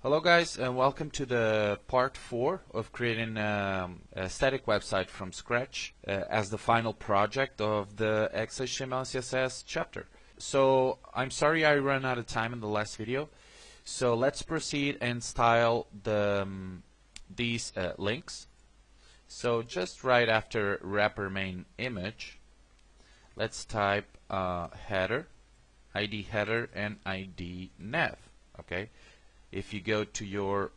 Hello guys, and welcome to the part 4 of creating a static website from scratch as the final project of the XHTML and CSS chapter. So I'm sorry I ran out of time in the last video, so let's proceed and style these links. So just right after wrapper main image, let's type header, ID header, and ID nav. Okay. If you go to your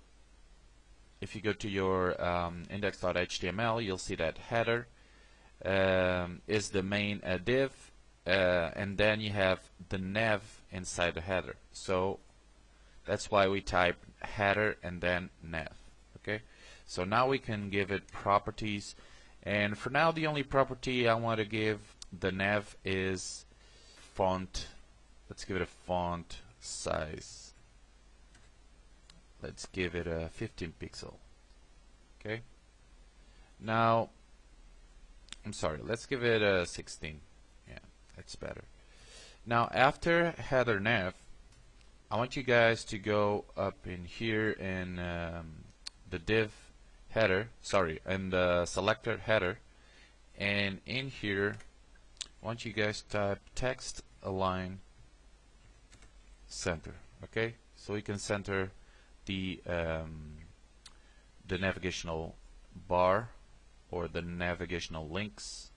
index.html, you'll see that header is the main div, and then you have the nav inside the header. So that's why we type header and then nav. Okay. So now we can give it properties, and for now the only property I want to give the nav is font. Let's give it a font size. Let's give it a 15 pixel. Okay. Now, I'm sorry, let's give it a 16. Yeah, that's better. Now, after header nav, I want you guys to go up in here in the div header, and the selector header, and in here, I want you guys to type text align center. Okay, so we can center the navigational bar or the navigational links.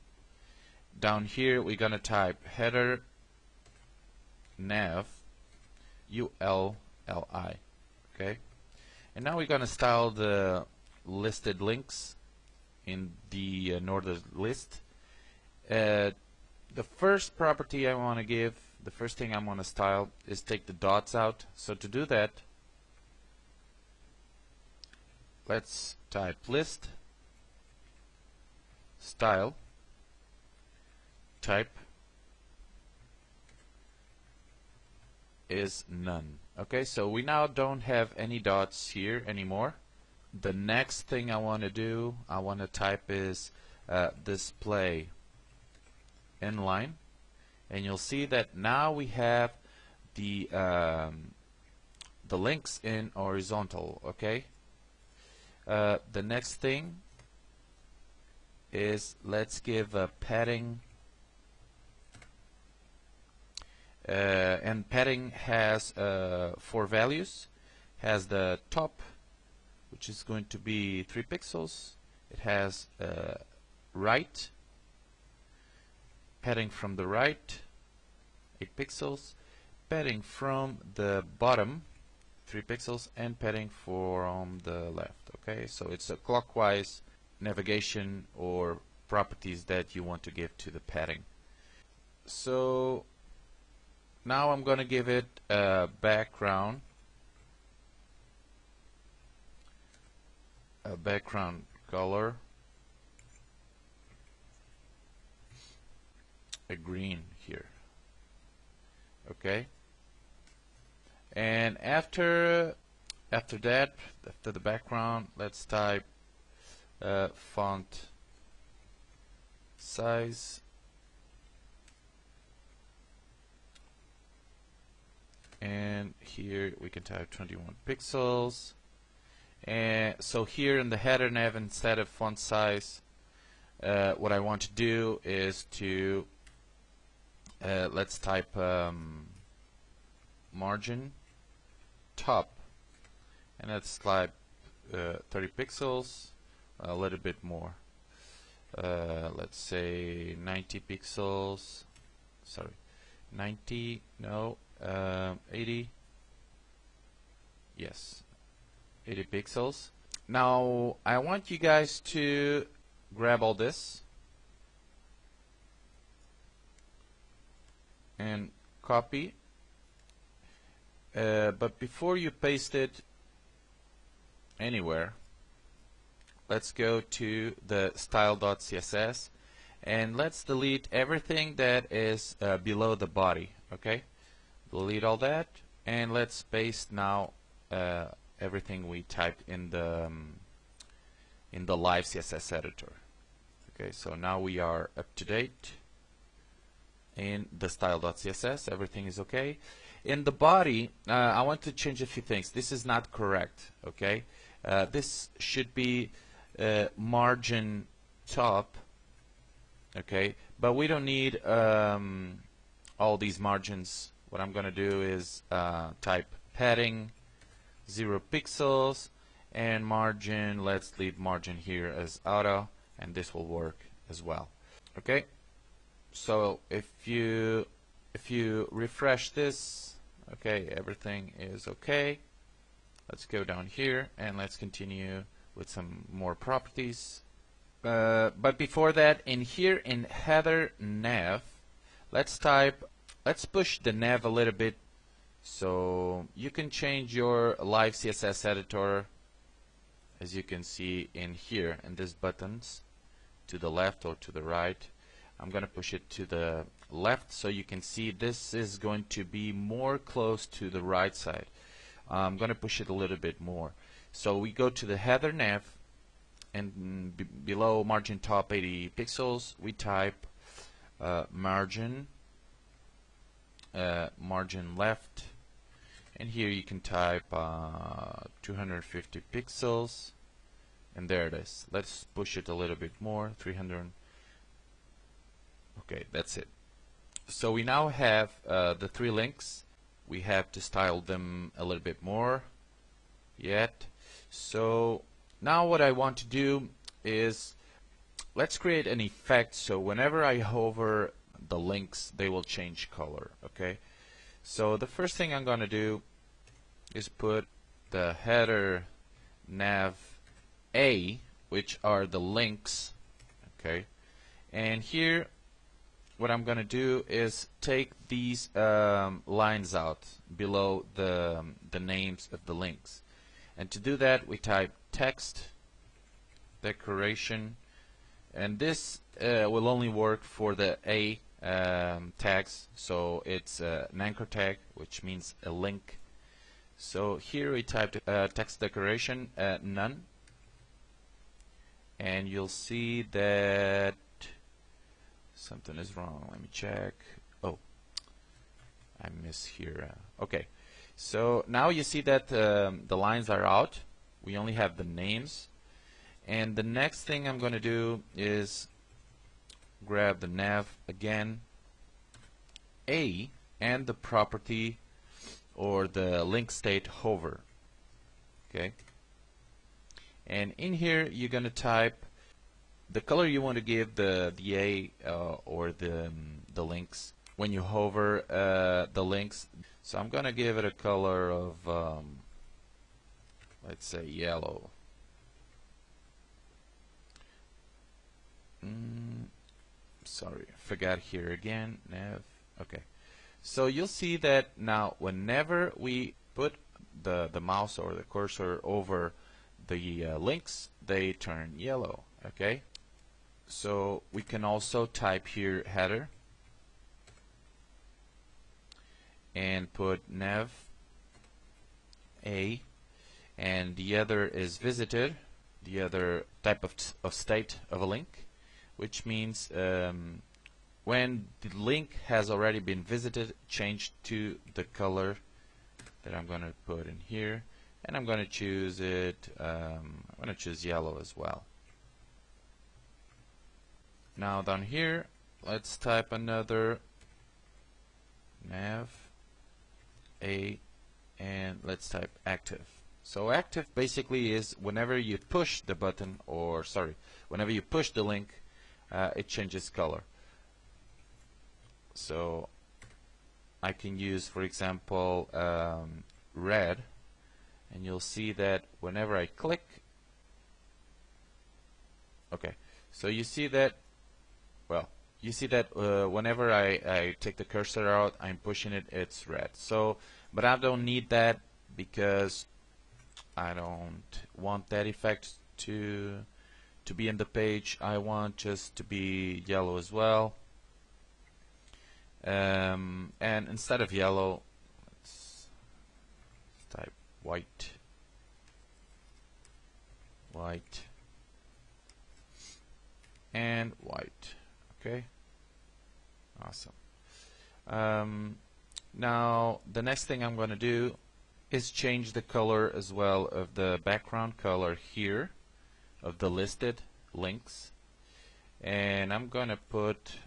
Down here we're gonna type header nav ULLI. Okay, and now we're gonna style the listed links in the ordered list. The first property I want to give, the first thing I want to style is take the dots out. So to do that, let's type list style type is none. Okay, so we now don't have any dots here anymore. The next thing I want to do, I want to type is display inline, and you'll see that now we have the links in horizontal. Okay. The next thing is let's give a padding, and padding has 4 values. Has the top, which is going to be 3 pixels. It has right, padding from the right, 8 pixels, padding from the bottom, 3 pixels, and padding from the left. Okay, so it's a clockwise navigation or properties that you want to give to the padding. So now I'm going to give it a background color, a green here. Okay. And after the background, let's type font size, and here we can type 21 pixels. And so here in the header nav, instead of font size, what I want to do is to let's type margin top, and let's type 30 pixels, a little bit more, let's say 90 pixels, sorry, 90, no, 80, yes, 80 pixels. Now I want you guys to grab all this and copy. But before you paste it anywhere, let's go to the style.css and let's delete everything that is below the body. Okay, delete all that, and let's paste now everything we typed in the live CSS editor. Okay, so now we are up to date in the style.css. Everything is okay. In the body, I want to change a few things. This is not correct, okay? This should be margin top, okay? But we don't need all these margins. What I'm going to do is type padding 0 pixels and margin. Let's leave margin here as auto, and this will work as well. Okay. So if you refresh this, okay, everything is okay. Let's go down here and let's continue with some more properties. But before that, in here in header nav, let's push the nav a little bit, so you can change your live CSS editor, as you can see in here in these buttons, to the left or to the right. I'm going to push it to the left so you can see this is going to be more close to the right side. I'm going to push it a little bit more. So we go to the header nav, and below margin top 80 pixels we type margin left, and here you can type 250 pixels, and there it is. Let's push it a little bit more, 300. Okay, that's it. So we now have the 3 links. We have to style them a little bit more yet. So now what I want to do is, let's create an effect so whenever I hover the links, they will change color. Okay, so the first thing I'm going to do is put the header nav A, which are the links. Okay, and here what I'm going to do is take these lines out below the names of the links, and to do that we type text decoration, and this will only work for the A tags, so it's an anchor tag, which means a link. So here we type text decoration none, and you'll see that something is wrong. Let me check. Oh, I miss here. Okay, so now you see that the lines are out. We only have the names. And the next thing I'm going to do is grab the nav again, A, and the property or the link state hover. Okay. And in here you're going to type the color you want to give the A or the links when you hover the links. So I'm going to give it a color of let's say yellow. Sorry, forgot here again. Nav. Okay. So you'll see that now whenever we put the mouse or the cursor over the links, they turn yellow. Okay. So we can also type here header and put nav A, and the other is visited, the other type of state of a link, which means when the link has already been visited, change to the color that I'm going to put in here, and I'm going to choose it. I'm going to choose yellow as well. Now down here, let's type another nav A, and let's type active. So active basically is whenever you push the button, or sorry, whenever you push the link, it changes color. So I can use, for example, red, and you'll see that whenever I click, okay, so you see that, well, you see that whenever I take the cursor out, I'm pushing it, it's red. So, but I don't need that because I don't want that effect to be in the page. I want just to be yellow as well. And instead of yellow, let's type white, and white. Okay, awesome. Now the next thing I'm going to do is change the color as well of the background color here of the listed links, and I'm going to put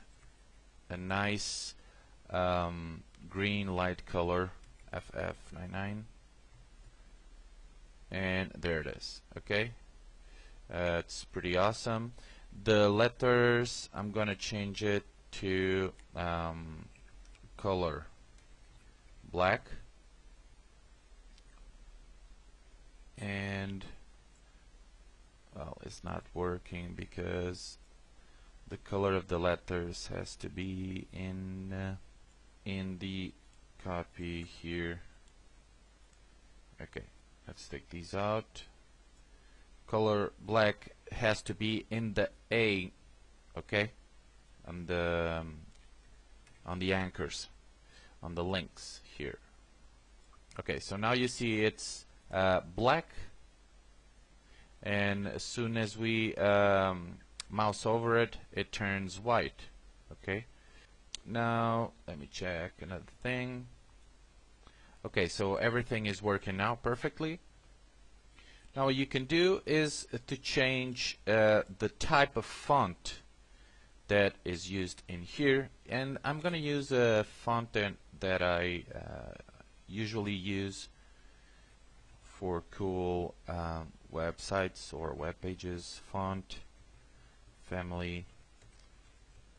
a nice green light color, FF99, and there it is. Okay, it's pretty awesome. The letters, I'm going to change it to color black, and well, it's not working because the color of the letters has to be in the copy here. Okay, let's take these out. Color black has to be in the A, okay, on the anchors, on the links here. Okay, so now you see it's black, and as soon as we mouse over it, it turns white. Okay, now let me check another thing. Okay, so everything is working now perfectly. Now what you can do is to change the type of font that is used in here, and I'm going to use a font that I usually use for cool websites or web pages. Font family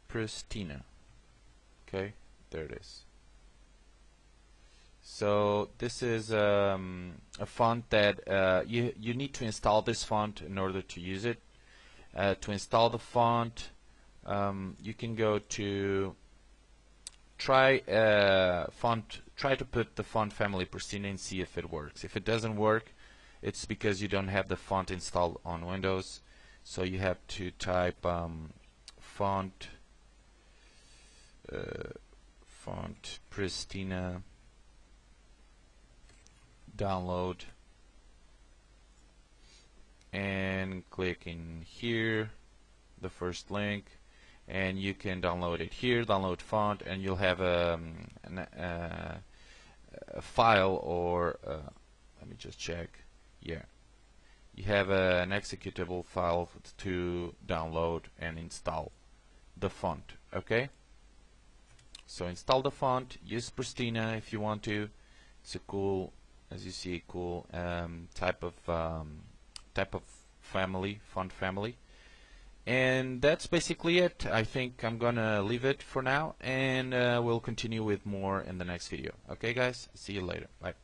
Pristina. Okay, there it is. So this is a font that you need to install this font in order to use it. To install the font, you can go to try to put the font family Pristina and see if it works. If it doesn't work, it's because you don't have the font installed on Windows. So you have to type font Pristina download, and click in here the first link, and you can download it here, download font, and you'll have a file, or let me just check. Yeah, you have an executable file to download and install the font. Okay, so install the font, use Pristina if you want to. It's a cool, as you see, cool type of family, font family. And that's basically it. I think I'm gonna leave it for now, and we'll continue with more in the next video. Okay guys, see you later. Bye.